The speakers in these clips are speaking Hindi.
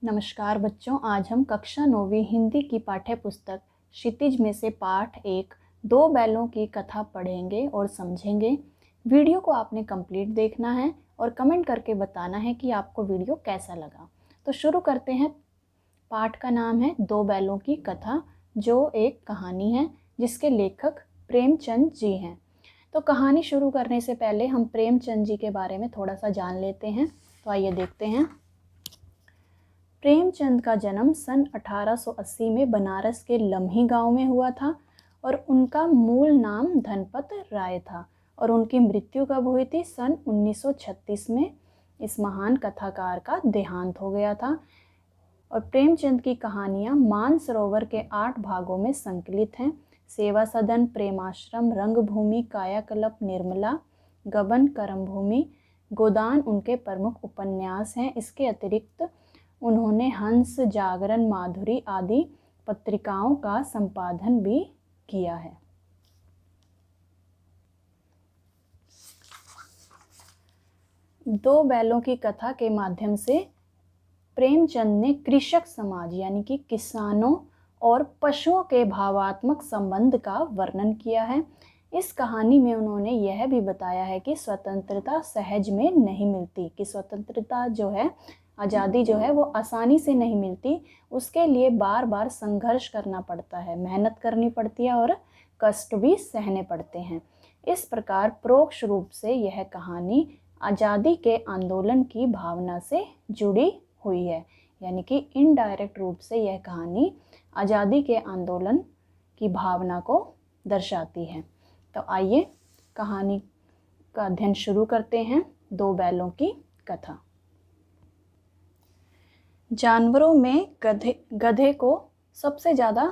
नमस्कार बच्चों, आज हम कक्षा 9वीं हिंदी की पाठ्य पुस्तक क्षितिज में से पाठ 1 दो बैलों की कथा पढ़ेंगे और समझेंगे। वीडियो को आपने कंप्लीट देखना है और कमेंट करके बताना है कि आपको वीडियो कैसा लगा। तो शुरू करते हैं। पाठ का नाम है दो बैलों की कथा, जो एक कहानी है जिसके लेखक प्रेमचंद जी हैं। तो कहानी शुरू करने से पहले हम प्रेमचंद जी के बारे में थोड़ा सा जान लेते हैं। तो आइए देखते हैं। प्रेमचंद का जन्म सन 1880 में बनारस के लम्ही गांव में हुआ था और उनका मूल नाम धनपत राय था और उनकी मृत्यु कब हुई थी? सन 1936 में इस महान कथाकार का देहांत हो गया था। और प्रेमचंद की कहानियाँ मानसरोवर के 8 भागों में संकलित हैं। सेवा सदन, प्रेमाश्रम, रंगभूमि, कायाकल्प, निर्मला, गबन, करमभूमि, गोदान उनके प्रमुख उपन्यास हैं। इसके अतिरिक्त उन्होंने हंस, जागरण, माधुरी आदि पत्रिकाओं का संपादन भी किया है। दो बैलों की कथा के माध्यम से प्रेमचंद ने कृषक समाज यानी कि किसानों और पशुओं के भावात्मक संबंध का वर्णन किया है। इस कहानी में उन्होंने यह भी बताया है कि स्वतंत्रता सहज में नहीं मिलती, कि स्वतंत्रता जो है, आज़ादी जो है वो आसानी से नहीं मिलती। उसके लिए बार बार संघर्ष करना पड़ता है, मेहनत करनी पड़ती है और कष्ट भी सहने पड़ते हैं। इस प्रकार परोक्ष रूप से यह कहानी आज़ादी के आंदोलन की भावना से जुड़ी हुई है, यानी कि इनडायरेक्ट रूप से यह कहानी आज़ादी के आंदोलन की भावना को दर्शाती है। तो आइए कहानी का अध्ययन शुरू करते हैं। दो बैलों की कथा। जानवरों में गधे को सबसे ज़्यादा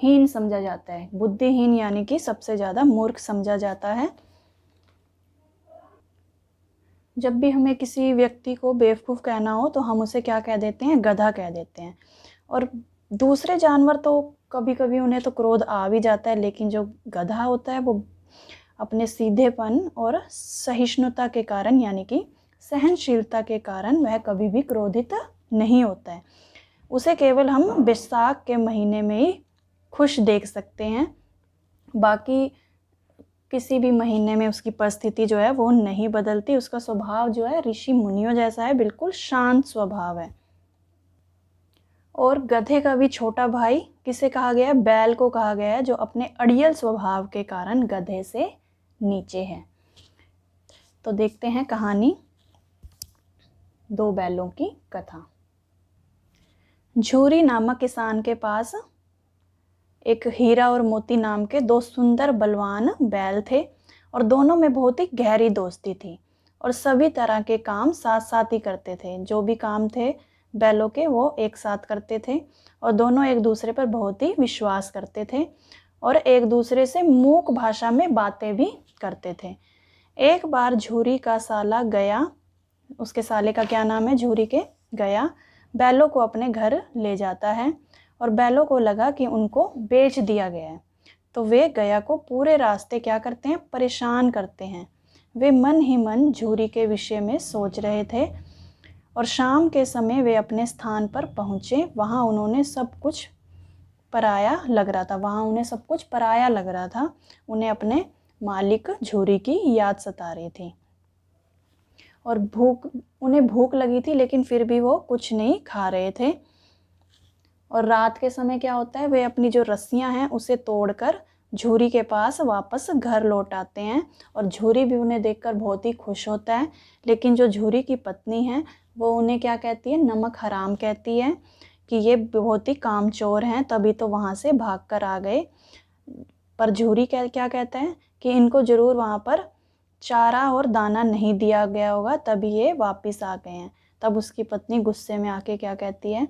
हीन समझा जाता है, बुद्धिहीन यानी कि सबसे ज़्यादा मूर्ख समझा जाता है। जब भी हमें किसी व्यक्ति को बेवकूफ़ कहना हो तो हम उसे क्या कह देते हैं? गधा कह देते हैं। और दूसरे जानवर तो कभी कभी उन्हें तो क्रोध आ भी जाता है, लेकिन जो गधा होता है वो अपने सीधेपन और सहिष्णुता के कारण यानी कि सहनशीलता के कारण वह कभी भी क्रोधित नहीं होता है। उसे केवल हम बैसाख के महीने में ही खुश देख सकते हैं, बाकी किसी भी महीने में उसकी परिस्थिति जो है वो नहीं बदलती। उसका स्वभाव जो है ऋषि मुनियों जैसा है, बिल्कुल शांत स्वभाव है। और गधे का भी छोटा भाई किसे कहा गया है? बैल को कहा गया है, जो अपने अड़ियल स्वभाव के कारण गधे से नीचे है। तो देखते हैं कहानी दो बैलों की कथा। झूरी नामक किसान के पास एक हीरा और मोती नाम के दो सुंदर बलवान बैल थे और दोनों में बहुत ही गहरी दोस्ती थी और सभी तरह के काम साथ साथ ही करते थे। जो भी काम थे बैलों के वो एक साथ करते थे और दोनों एक दूसरे पर बहुत ही विश्वास करते थे और एक दूसरे से मूक भाषा में बातें भी करते थे। एक बार झूरी का साला गया, उसके साले का क्या नाम है? झूरी के गया बैलों को अपने घर ले जाता है और बैलों को लगा कि उनको बेच दिया गया है। तो वे गया को पूरे रास्ते क्या करते हैं? परेशान करते हैं। वे मन ही मन झूरी के विषय में सोच रहे थे और शाम के समय वे अपने स्थान पर पहुँचे। वहाँ उन्होंने सब कुछ पराया लग रहा था, उन्हें अपने मालिक झूरी की याद सता रही थी और उन्हें भूख लगी थी, लेकिन फिर भी वो कुछ नहीं खा रहे थे। और रात के समय क्या होता है? वे अपनी जो रस्सियां हैं उसे तोड़कर झूरी के पास वापस घर लौट आते हैं और झूरी भी उन्हें देखकर बहुत ही खुश होता है। लेकिन जो झूरी की पत्नी है वो उन्हें क्या कहती है? नमक हराम कहती है कि ये बहुत ही कामचोर हैं, तभी तो वहाँ से भाग कर आ गए। पर झूरी क्या कहता है कि इनको ज़रूर वहाँ पर चारा और दाना नहीं दिया गया होगा, तभी ये वापस आ गए हैं। तब उसकी पत्नी गुस्से में आके क्या कहती है?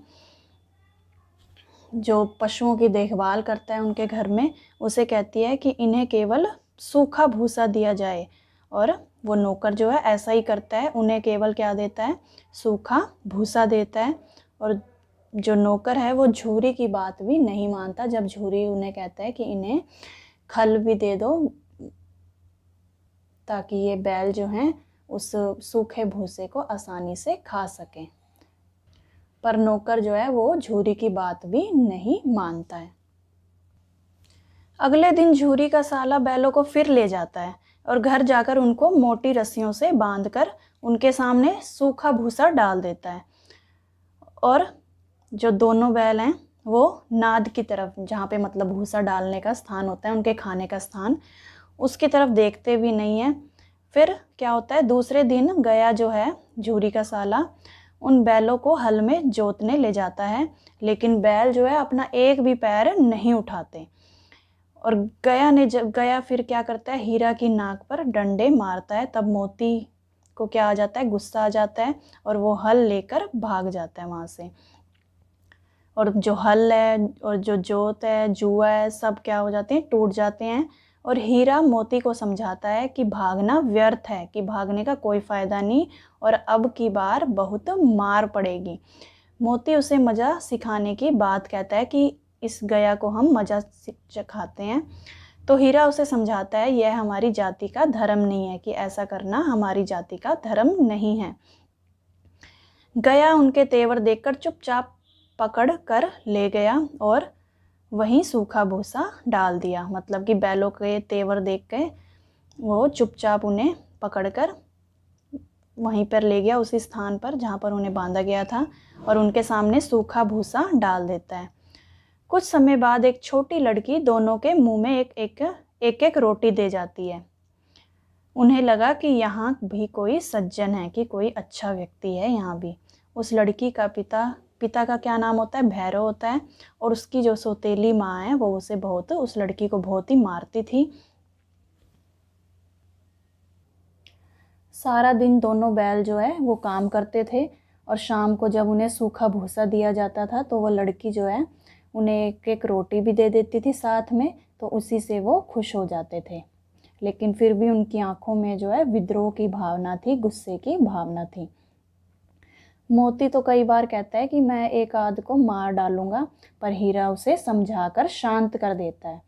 जो पशुओं की देखभाल करता है उनके घर में, उसे कहती है कि इन्हें केवल सूखा भूसा दिया जाए। और वो नौकर जो है ऐसा ही करता है, उन्हें केवल क्या देता है? सूखा भूसा देता है। और जो नौकर है वो झूरी की बात भी नहीं मानता, जब झूरी उन्हें कहता है कि इन्हें खल भी दे दो ताकि ये बैल जो हैं उस सूखे भूसे को आसानी से खा सकें। पर नौकर जो है वो झूरी की बात भी नहीं मानता है। अगले दिन झूरी का साला बैलों को फिर ले जाता है और घर जाकर उनको मोटी रस्सियों से बांधकर उनके सामने सूखा भूसा डाल देता है। और जो दोनों बैल हैं वो नाद की तरफ, जहाँ पे मतलब भूसा डालने का स्थान होता है, उनके खाने का स्थान, उसकी तरफ देखते भी नहीं है। फिर क्या होता है, दूसरे दिन गया जो है झूरी का साला उन बैलों को हल में जोतने ले जाता है, लेकिन बैल जो है अपना एक भी पैर नहीं उठाते। और गया फिर क्या करता है, हीरा की नाक पर डंडे मारता है। तब मोती को क्या आ जाता है, गुस्सा आ जाता है और वो हल लेकर भाग जाता है वहाँ से। और जो हल है और जो जोत है, जुआ है, सब क्या हो जाते हैं, टूट जाते हैं। और हीरा मोती को समझाता है कि भागना व्यर्थ है, कि भागने का कोई फ़ायदा नहीं और अब की बार बहुत मार पड़ेगी। मोती उसे मज़ा सिखाने की बात कहता है कि इस गया को हम मज़ा चखाते हैं। तो हीरा उसे समझाता है यह हमारी जाति का धर्म नहीं है, कि ऐसा करना हमारी जाति का धर्म नहीं है। गया उनके तेवर देखकर चुपचाप पकड़ कर ले गया और वहीं सूखा भूसा डाल दिया। मतलब कि बैलों के तेवर देख के वो चुपचाप उन्हें पकड़कर वहीं पर ले गया, उसी स्थान पर जहाँ पर उन्हें बांधा गया था, और उनके सामने सूखा भूसा डाल देता है। कुछ समय बाद एक छोटी लड़की दोनों के मुंह में एक एक रोटी दे जाती है। उन्हें लगा कि यहाँ भी कोई सज्जन है, कि कोई अच्छा व्यक्ति है यहाँ भी। उस लड़की का पिता का क्या नाम होता है, भैरव होता है। और उसकी जो सौतेली माँ है वो उस लड़की को बहुत ही मारती थी। सारा दिन दोनों बैल जो है वो काम करते थे और शाम को जब उन्हें सूखा भूसा दिया जाता था तो वो लड़की जो है उन्हें एक एक रोटी भी दे देती थी साथ में, तो उसी से वो खुश हो जाते थे। लेकिन फिर भी उनकी आंखों में जो है विद्रोह की भावना थी, गुस्से की भावना थी। मोती तो कई बार कहता है कि मैं एक आध को मार डालूंगा, पर हीरा उसे समझाकर शांत कर देता है।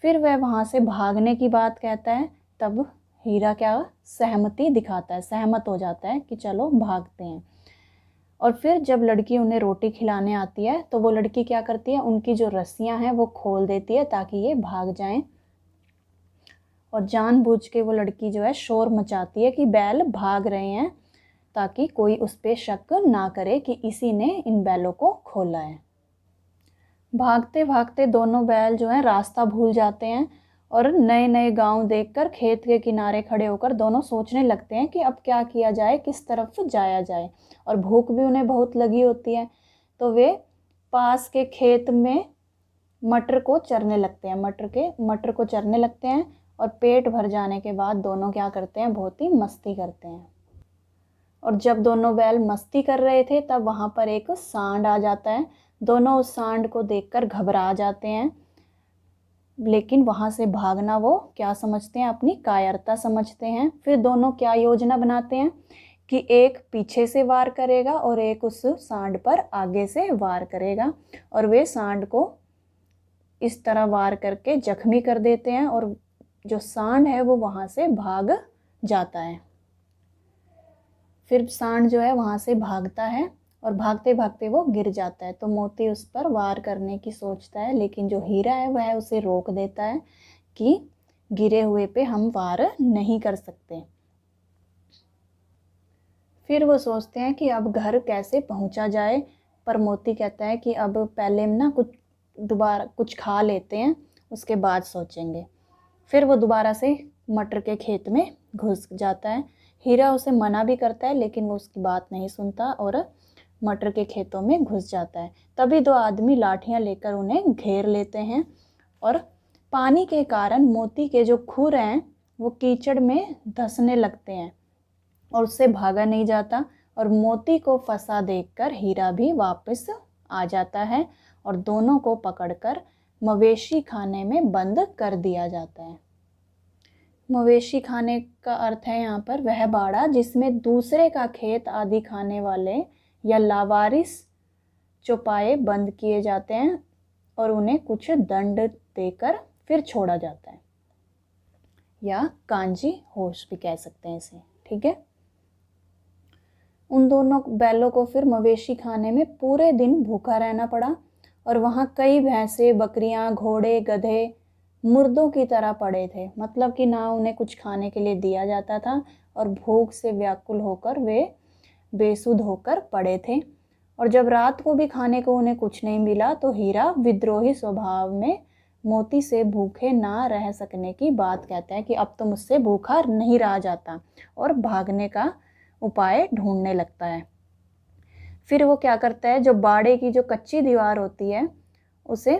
फिर वह वहाँ से भागने की बात कहता है। तब हीरा क्या सहमति दिखाता है, सहमत हो जाता है कि चलो भागते हैं। और फिर जब लड़की उन्हें रोटी खिलाने आती है तो वो लड़की क्या करती है, उनकी जो रस्सियाँ हैं वो खोल देती है ताकि ये भाग जाएं। और जानबूझ के वो लड़की जो है शोर मचाती है कि बैल भाग रहे हैं, ताकि कोई उस पर शक ना करे कि इसी ने इन बैलों को खोला है। भागते भागते दोनों बैल जो हैं रास्ता भूल जाते हैं और नए नए गांव देखकर खेत के किनारे खड़े होकर दोनों सोचने लगते हैं कि अब क्या किया जाए, किस तरफ जाया जाए। और भूख भी उन्हें बहुत लगी होती है, तो वे पास के खेत में मटर को चरने लगते हैं। और पेट भर जाने के बाद दोनों क्या करते हैं, बहुत ही मस्ती करते हैं। और जब दोनों बैल मस्ती कर रहे थे तब वहाँ पर एक सांड आ जाता है। दोनों उस सांड को देखकर घबरा जाते हैं, लेकिन वहाँ से भागना वो क्या समझते हैं, अपनी कायरता समझते हैं। फिर दोनों क्या योजना बनाते हैं कि एक पीछे से वार करेगा और एक उस सांड पर आगे से वार करेगा, और वे सांड को इस तरह वार करके जख्मी कर देते हैं और जो सांड है वो वहाँ से भाग जाता है। फिर सांड जो है वहाँ से भागता है और भागते भागते वो गिर जाता है। तो मोती उस पर वार करने की सोचता है, लेकिन जो हीरा है वह उसे रोक देता है कि गिरे हुए पे हम वार नहीं कर सकते। फिर वो सोचते हैं कि अब घर कैसे पहुंचा जाए, पर मोती कहता है कि अब पहले ना कुछ खा लेते हैं, उसके बाद सोचेंगे। फिर वो दोबारा से मटर के खेत में घुस जाता है। हीरा उसे मना भी करता है, लेकिन वो उसकी बात नहीं सुनता और मटर के खेतों में घुस जाता है। तभी दो आदमी लाठियां लेकर उन्हें घेर लेते हैं और पानी के कारण मोती के जो खुर हैं वो कीचड़ में धंसने लगते हैं और उससे भागा नहीं जाता। और मोती को फंसा देखकर हीरा भी वापस आ जाता है और दोनों को पकड़कर मवेशी खाने में बंद कर दिया जाता है। मवेशी खाने का अर्थ है यहाँ पर वह बाड़ा जिसमें दूसरे का खेत आदि खाने वाले या लावारिस चौपाए बंद किए जाते हैं और उन्हें कुछ दंड देकर फिर छोड़ा जाता है, या कांजी होश भी कह सकते हैं इसे। ठीक है। उन दोनों बैलों को फिर मवेशी खाने में पूरे दिन भूखा रहना पड़ा और वहाँ कई भैंसें, बकरियाँ, घोड़े, गधे मुर्दों की तरह पड़े थे। मतलब कि ना उन्हें कुछ खाने के लिए दिया जाता था और भूख से व्याकुल होकर वे बेसुध होकर पड़े थे। और जब रात को भी खाने को उन्हें कुछ नहीं मिला तो हीरा विद्रोही स्वभाव में मोती से भूखे ना रह सकने की बात कहता है कि अब तो मुझसे भूखा नहीं रहा जाता, और भागने का उपाय ढूंढने लगता है। फिर वो क्या करता है, जो बाड़े की जो कच्ची दीवार होती है उसे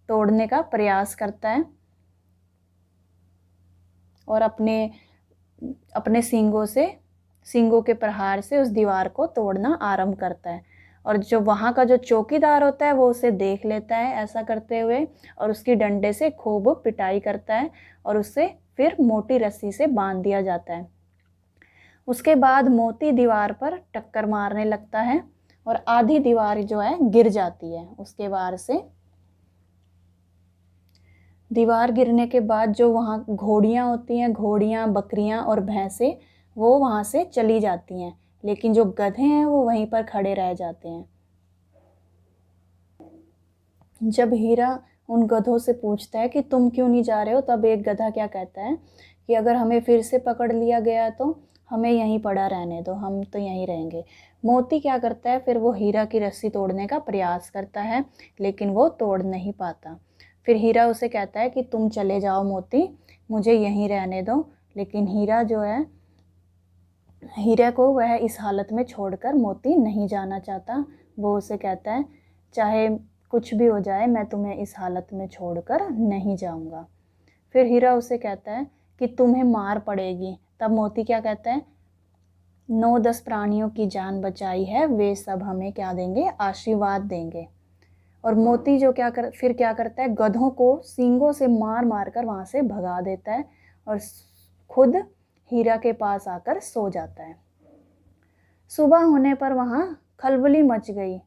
तोड़ने का प्रयास करता है और अपने सींगों के प्रहार से उस दीवार को तोड़ना आरंभ करता है। और जो वहाँ का जो चौकीदार होता है वो उसे देख लेता है ऐसा करते हुए और उसकी डंडे से खूब पिटाई करता है और उसे फिर मोटी रस्सी से बांध दिया जाता है। उसके बाद मोती दीवार पर टक्कर मारने लगता है और आधी दीवार जो है गिर जाती है उसके वार से। दीवार गिरने के बाद जो वहाँ घोड़ियाँ होती हैं, घोड़ियाँ, बकरियाँ और भैंसें, वो वहाँ से चली जाती हैं, लेकिन जो गधे हैं वो वहीं पर खड़े रह जाते हैं। जब हीरा उन गधों से पूछता है कि तुम क्यों नहीं जा रहे हो, तब एक गधा क्या कहता है कि अगर हमें फिर से पकड़ लिया गया तो हमें यहीं पड़ा रहने दो, हम तो यहीं रहेंगे। मोती क्या करता है, फिर वो हीरा की रस्सी तोड़ने का प्रयास करता है लेकिन वो तोड़ नहीं पाता। फिर हीरा उसे कहता है कि तुम चले जाओ मोती, मुझे यहीं रहने दो। लेकिन हीरा जो है, हीरा को वह इस हालत में छोड़कर मोती नहीं जाना चाहता। वो उसे कहता है चाहे कुछ भी हो जाए मैं तुम्हें इस हालत में छोड़कर नहीं जाऊंगा। फिर हीरा उसे कहता है कि तुम्हें मार पड़ेगी। तब मोती क्या कहता है, 9-10 प्राणियों की जान बचाई है, वे सब हमें क्या देंगे, आशीर्वाद देंगे। और मोती जो फिर क्या करता है, गधों को सींगों से मार मार कर वहाँ से भगा देता है और खुद हीरा के पास आकर सो जाता है। सुबह होने पर वहाँ खलबली मच गई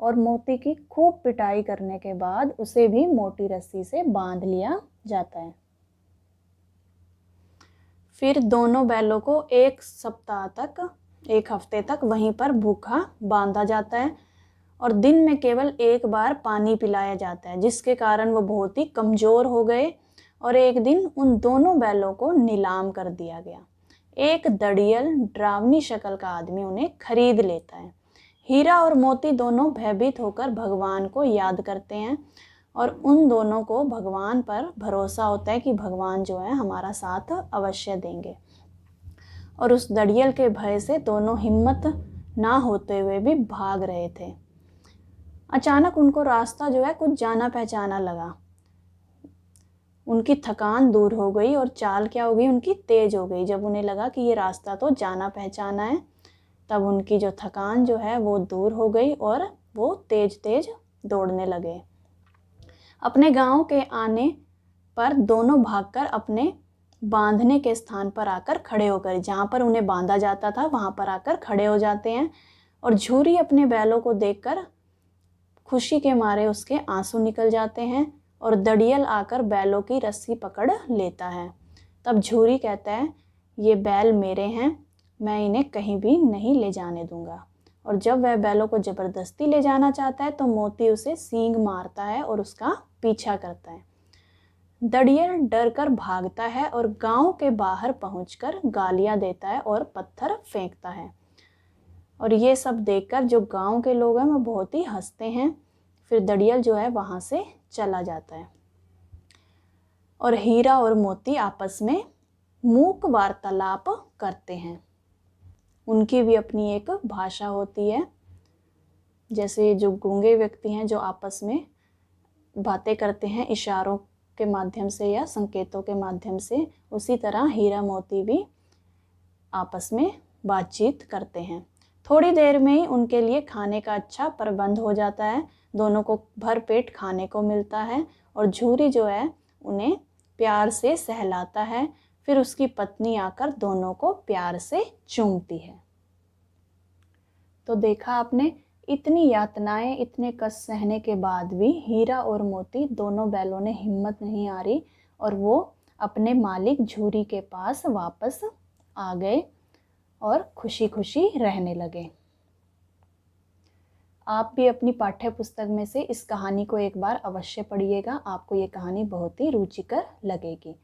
और मोती की खूब पिटाई करने के बाद उसे भी मोटी रस्सी से बांध लिया जाता है। फिर दोनों बैलों को एक हफ्ते तक वहीं पर भूखा बांधा जाता है और दिन में केवल एक बार पानी पिलाया जाता है, जिसके कारण वो बहुत ही कमज़ोर हो गए। और एक दिन उन दोनों बैलों को नीलाम कर दिया गया। एक दड़ियल डरावनी शक्ल का आदमी उन्हें खरीद लेता है। हीरा और मोती दोनों भयभीत होकर भगवान को याद करते हैं और उन दोनों को भगवान पर भरोसा होता है कि भगवान जो है हमारा साथ अवश्य देंगे। और उस दड़ियल के भय से दोनों हिम्मत ना होते हुए भी भाग रहे थे। अचानक उनको रास्ता जो है कुछ जाना पहचाना लगा। उनकी थकान दूर हो गई और चाल क्या हो गई, उनकी तेज हो गई। जब उन्हें लगा कि ये रास्ता तो जाना पहचाना है, तब उनकी जो थकान जो है वो दूर हो गई और वो तेज तेज दौड़ने लगे। अपने गांव के आने पर दोनों भागकर अपने बांधने के स्थान पर आकर खड़े होकर, जहाँ पर उन्हें बांधा जाता था वहाँ पर आकर खड़े हो जाते हैं। और झूरी अपने बैलों को देखकर खुशी के मारे उसके आंसू निकल जाते हैं और दड़ियल आकर बैलों की रस्सी पकड़ लेता है। तब झूरी कहता है, ये बैल मेरे हैं, मैं इन्हें कहीं भी नहीं ले जाने दूंगा। और जब वह बैलों को ज़बरदस्ती ले जाना चाहता है तो मोती उसे सींग मारता है और उसका पीछा करता है। दड़ियल डर कर भागता है और गांव के बाहर पहुंचकर गालियां देता है और पत्थर फेंकता है। और ये सब देखकर जो गांव के लोग हैं वो बहुत ही हंसते हैं। फिर दड़ियल जो है वहाँ से चला जाता है और हीरा और मोती आपस में मूक वार्तालाप करते हैं। उनकी भी अपनी एक भाषा होती है, जैसे जो गूंगे व्यक्ति हैं जो आपस में बातें करते हैं इशारों के माध्यम से या संकेतों के माध्यम से, उसी तरह हीरा मोती भी आपस में बातचीत करते हैं। थोड़ी देर में ही उनके लिए खाने का अच्छा प्रबंध हो जाता है। दोनों को भर पेट खाने को मिलता है और झूरी जो है उन्हें प्यार से सहलाता है। फिर उसकी पत्नी आकर दोनों को प्यार से चूमती है। तो देखा आपने, इतनी यातनाएं, इतने कष्ट सहने के बाद भी हीरा और मोती दोनों बैलों ने हिम्मत नहीं हारी और वो अपने मालिक झूरी के पास वापस आ गए और खुशी खुशी रहने लगे। आप भी अपनी पाठ्य पुस्तक में से इस कहानी को एक बार अवश्य पढ़िएगा, आपको ये कहानी बहुत ही रुचिकर लगेगी।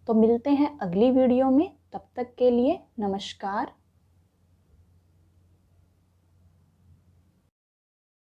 तो मिलते हैं अगली वीडियो में, तब तक के लिए नमस्कार।